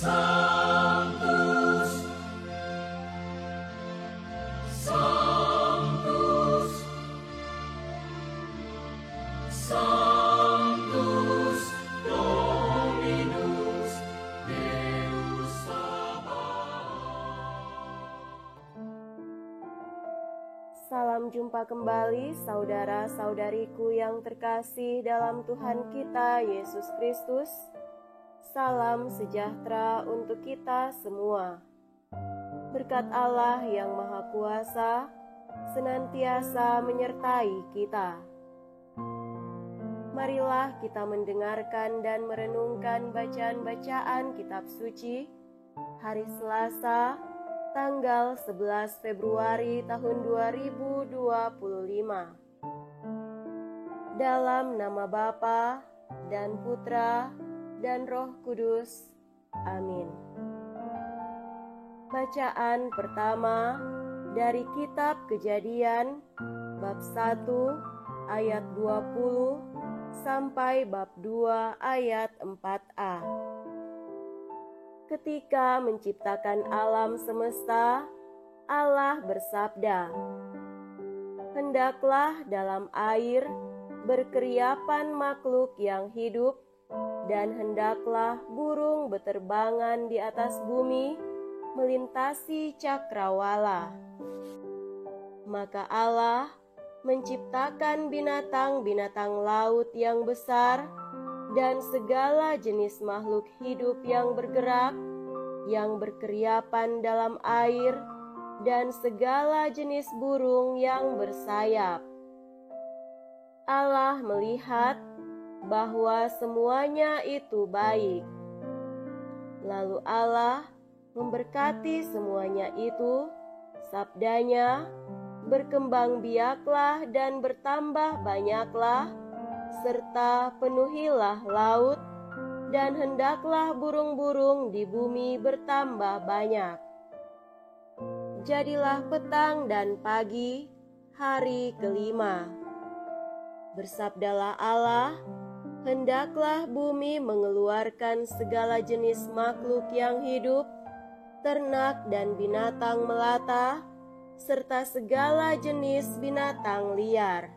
Sanctus, Sanctus, Sanctus Dominus Deus Sabaoth. Salam jumpa kembali saudara-saudariku yang terkasih dalam Tuhan kita Yesus Kristus. Salam sejahtera untuk kita semua. Berkat Allah yang Maha Kuasa senantiasa menyertai kita. Marilah kita mendengarkan dan merenungkan bacaan-bacaan kitab suci hari Selasa, tanggal 11 Februari tahun 2025. Dalam nama Bapa dan Putra dan Roh Kudus. Amin. Bacaan pertama dari kitab Kejadian bab 1 ayat 20 sampai bab 2 ayat 4a. Ketika menciptakan alam semesta, Allah bersabda, "Hendaklah dalam air berkeriapan makhluk yang hidup, dan hendaklah burung beterbangan di atas bumi melintasi cakrawala." Maka Allah menciptakan binatang-binatang laut yang besar dan segala jenis makhluk hidup yang bergerak, yang berkeriapan dalam air, dan segala jenis burung yang bersayap. Allah melihat bahwa semuanya itu baik. Lalu Allah memberkati semuanya itu, sabdanya, "Berkembang biaklah dan bertambah banyaklah, serta penuhilah laut, dan hendaklah burung-burung di bumi bertambah banyak." Jadilah petang dan pagi, hari kelima. Bersabdalah Allah, "Hendaklah bumi mengeluarkan segala jenis makhluk yang hidup, ternak dan binatang melata, serta segala jenis binatang liar."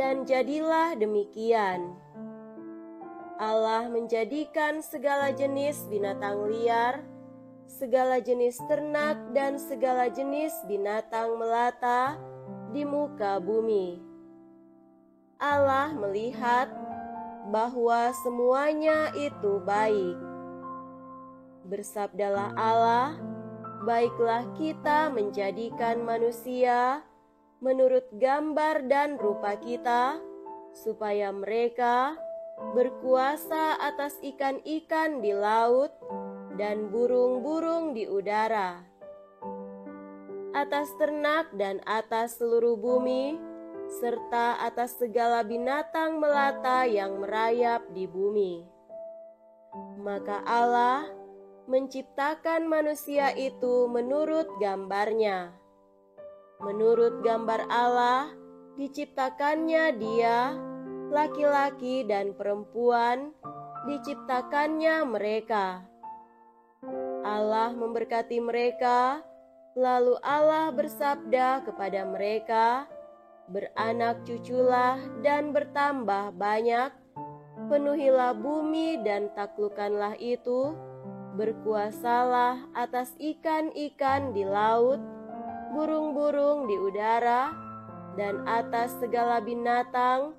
Dan jadilah demikian. Allah menjadikan segala jenis binatang liar, segala jenis ternak dan segala jenis binatang melata di muka bumi. Allah melihat bahwa semuanya itu baik. Bersabdalah Allah, "Baiklah kita menjadikan manusia menurut gambar dan rupa kita, supaya mereka berkuasa atas ikan-ikan di laut dan burung-burung di udara, atas ternak dan atas seluruh bumi, serta atas segala binatang melata yang merayap di bumi." Maka Allah menciptakan manusia itu menurut gambarnya. Menurut gambar Allah diciptakannya dia, laki-laki dan perempuan diciptakannya mereka. Allah memberkati mereka, lalu Allah bersabda kepada mereka, "Beranak cuculah dan bertambah banyak, penuhilah bumi dan taklukkanlah itu, berkuasalah atas ikan-ikan di laut, burung-burung di udara, dan atas segala binatang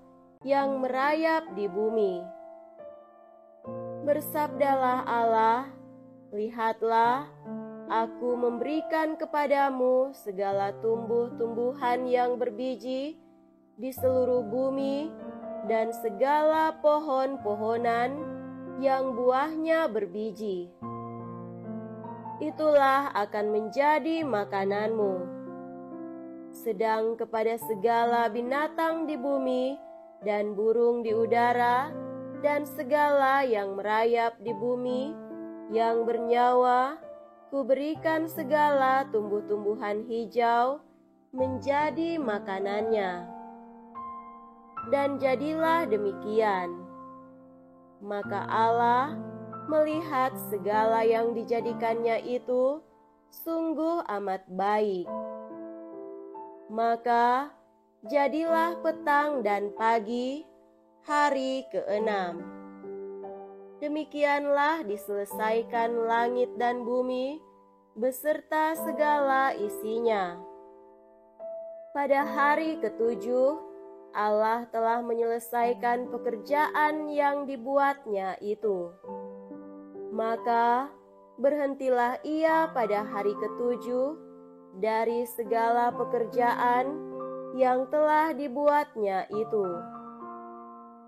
yang merayap di bumi." Bersabdalah Allah, "Lihatlah, Aku memberikan kepadamu segala tumbuh-tumbuhan yang berbiji di seluruh bumi dan segala pohon-pohonan yang buahnya berbiji. Itulah akan menjadi makananmu. Sedang kepada segala binatang di bumi dan burung di udara dan segala yang merayap di bumi yang bernyawa, Kuberikan segala tumbuh-tumbuhan hijau menjadi makanannya." Dan jadilah demikian. Maka Allah melihat segala yang dijadikannya itu sungguh amat baik. Maka jadilah petang dan pagi, hari ke-6. Demikianlah diselesaikan langit dan bumi beserta segala isinya. Pada hari ke-7, Allah telah menyelesaikan pekerjaan yang dibuatnya itu. Maka berhentilah Ia pada hari ke-7 dari segala pekerjaan yang telah dibuatnya itu.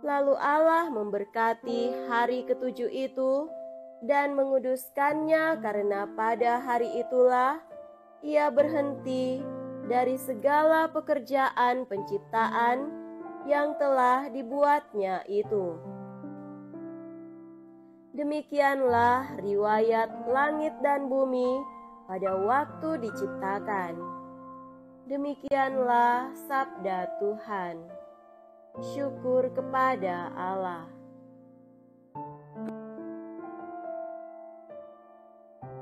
Lalu Allah memberkati hari ke-7 itu dan menguduskannya, karena pada hari itulah Ia berhenti dari segala pekerjaan penciptaan yang telah dibuatnya itu. Demikianlah riwayat langit dan bumi pada waktu diciptakan. Demikianlah sabda Tuhan. Syukur kepada Allah.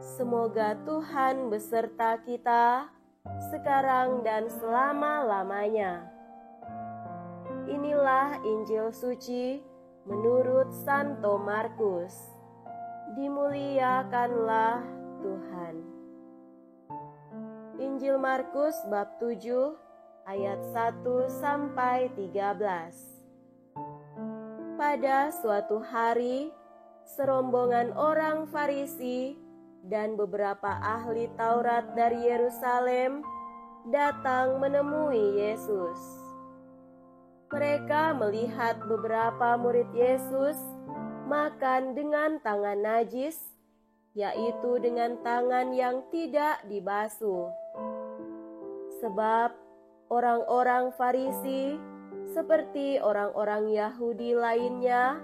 Semoga Tuhan beserta kita sekarang dan selama-lamanya. Inilah Injil suci menurut Santo Markus. Dimuliakanlah Tuhan. Injil Markus bab 7 ayat 1 sampai 13. Pada suatu hari, serombongan orang Farisi dan beberapa ahli Taurat dari Yerusalem datang menemui Yesus. Mereka melihat beberapa murid Yesus makan dengan tangan najis, yaitu dengan tangan yang tidak dibasuh. Sebab orang-orang Farisi seperti orang-orang Yahudi lainnya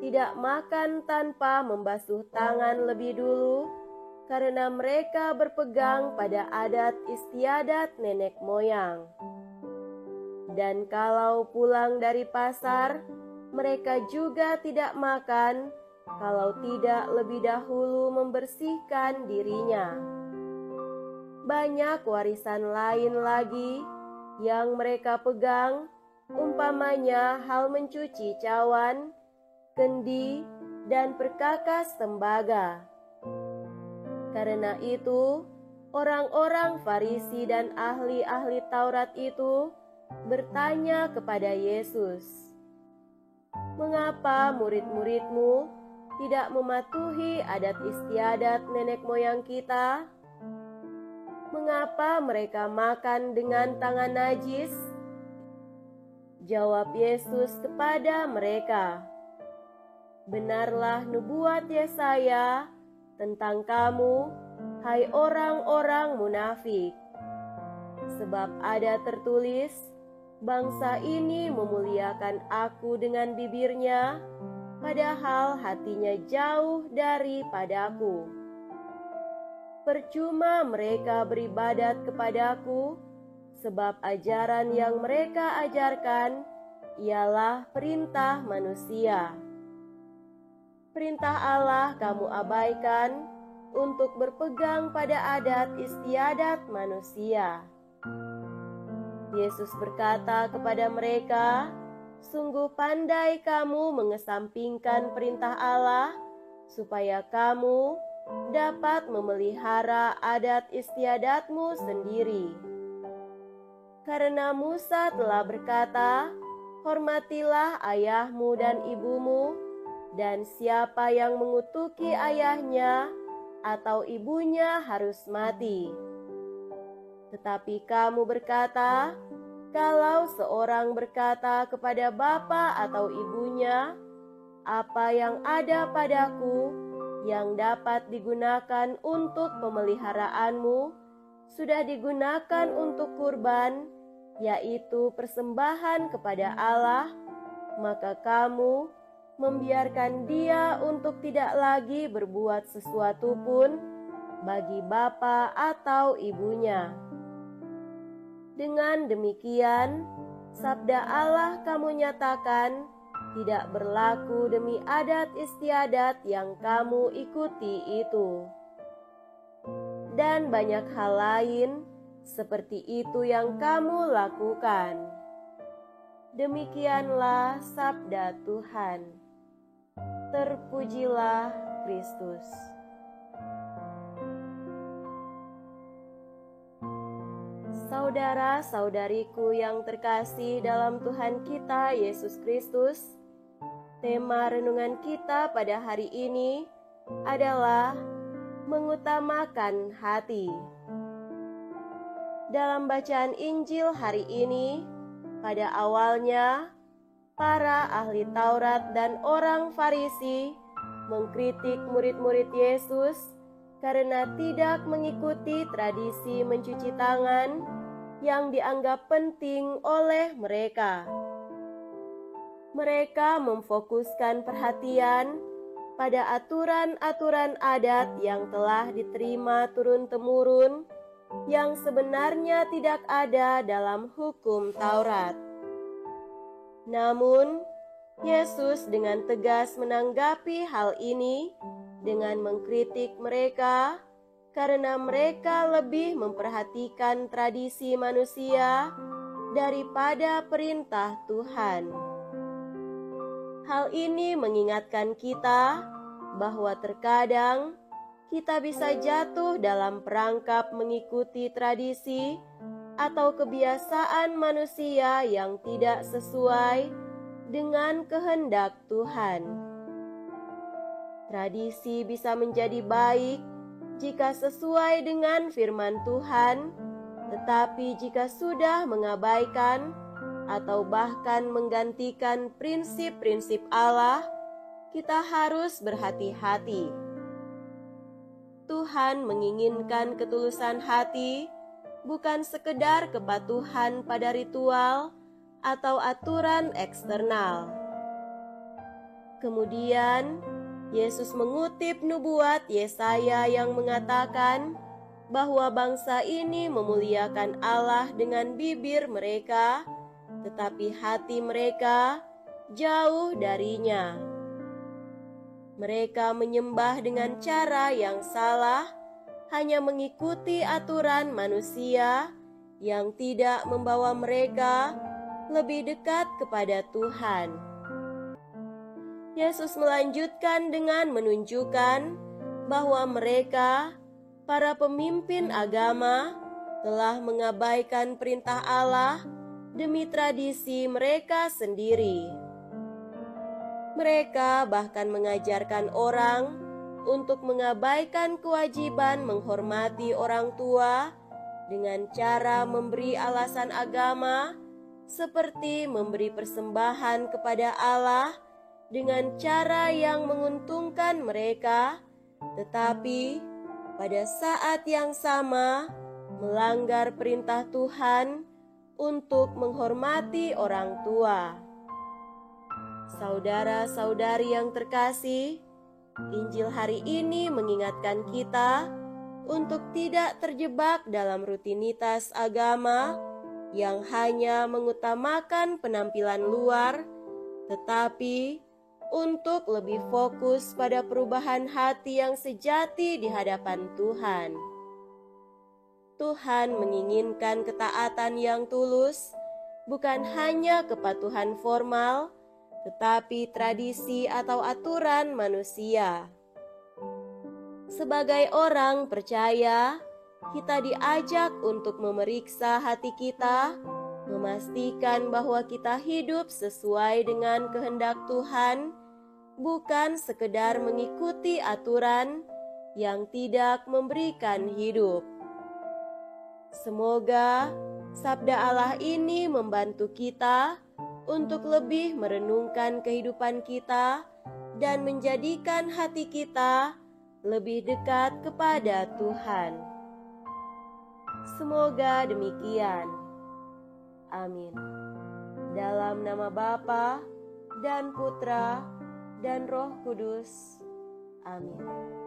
tidak makan tanpa membasuh tangan lebih dulu, karena mereka berpegang pada adat istiadat nenek moyang. Dan kalau pulang dari pasar, mereka juga tidak makan kalau tidak lebih dahulu membersihkan dirinya. Banyak warisan lain lagi yang mereka pegang, umpamanya hal mencuci cawan, kendi, dan perkakas tembaga. Karena itu, orang-orang Farisi dan ahli-ahli Taurat itu bertanya kepada Yesus, "Mengapa murid-muridmu tidak mematuhi adat istiadat nenek moyang kita? Mengapa mereka makan dengan tangan najis?" Jawab Yesus kepada mereka, "Benarlah nubuat Yesaya tentang kamu, hai orang-orang munafik. Sebab ada tertulis, bangsa ini memuliakan aku dengan bibirnya, padahal hatinya jauh daripadaku. Percuma mereka beribadat kepadaku, sebab ajaran yang mereka ajarkan ialah perintah manusia. Perintah Allah kamu abaikan untuk berpegang pada adat istiadat manusia." Yesus berkata kepada mereka, "Sungguh pandai kamu mengesampingkan perintah Allah, supaya kamu dapat memelihara adat istiadatmu sendiri. Karena Musa telah berkata, hormatilah ayahmu dan ibumu, dan siapa yang mengutuki ayahnya atau ibunya harus mati. Tetapi kamu berkata, kalau seorang berkata kepada bapa atau ibunya, apa yang ada padaku yang dapat digunakan untuk pemeliharaanmu, sudah digunakan untuk kurban, yaitu persembahan kepada Allah, maka kamu membiarkan dia untuk tidak lagi berbuat sesuatu pun bagi bapa atau ibunya. Dengan demikian, sabda Allah kamu nyatakan tidak berlaku demi adat istiadat yang kamu ikuti itu. Dan banyak hal lain seperti itu yang kamu lakukan. Demikianlah sabda Tuhan. Terpujilah Kristus. Saudara-saudariku yang terkasih dalam Tuhan kita Yesus Kristus, tema renungan kita pada hari ini adalah mengutamakan hati. Dalam bacaan Injil hari ini, pada awalnya para ahli Taurat dan orang Farisi mengkritik murid-murid Yesus karena tidak mengikuti tradisi mencuci tangan yang dianggap penting oleh mereka. Mereka memfokuskan perhatian pada aturan-aturan adat yang telah diterima turun-temurun yang sebenarnya tidak ada dalam hukum Taurat. Namun, Yesus dengan tegas menanggapi hal ini dengan mengkritik mereka karena mereka lebih memperhatikan tradisi manusia daripada perintah Tuhan. Hal ini mengingatkan kita bahwa terkadang kita bisa jatuh dalam perangkap mengikuti tradisi atau kebiasaan manusia yang tidak sesuai dengan kehendak Tuhan. Tradisi bisa menjadi baik jika sesuai dengan firman Tuhan, tetapi jika sudah mengabaikan atau bahkan menggantikan prinsip-prinsip Allah, kita harus berhati-hati. Tuhan menginginkan ketulusan hati, bukan sekedar kepatuhan pada ritual atau aturan eksternal. Kemudian, Yesus mengutip nubuat Yesaya yang mengatakan bahwa bangsa ini memuliakan Allah dengan bibir mereka, tetapi hati mereka jauh darinya. Mereka menyembah dengan cara yang salah, hanya mengikuti aturan manusia yang tidak membawa mereka lebih dekat kepada Tuhan. Yesus melanjutkan dengan menunjukkan bahwa mereka, para pemimpin agama, telah mengabaikan perintah Allah demi tradisi mereka sendiri. Mereka bahkan mengajarkan orang untuk mengabaikan kewajiban menghormati orang tua dengan cara memberi alasan agama seperti memberi persembahan kepada Allah dengan cara yang menguntungkan mereka, tetapi pada saat yang sama melanggar perintah Tuhan untuk menghormati orang tua. Saudara-saudari yang terkasih, Injil hari ini mengingatkan kita untuk tidak terjebak dalam rutinitas agama yang hanya mengutamakan penampilan luar, tetapi untuk lebih fokus pada perubahan hati yang sejati di hadapan Tuhan. Tuhan menginginkan ketaatan yang tulus, bukan hanya kepatuhan formal, tetapi tradisi atau aturan manusia. Sebagai orang percaya, kita diajak untuk memeriksa hati kita, memastikan bahwa kita hidup sesuai dengan kehendak Tuhan, bukan sekedar mengikuti aturan yang tidak memberikan hidup. Semoga sabda Allah ini membantu kita untuk lebih merenungkan kehidupan kita dan menjadikan hati kita lebih dekat kepada Tuhan. Semoga demikian. Amin. Dalam nama Bapa dan Putra dan Roh Kudus. Amin.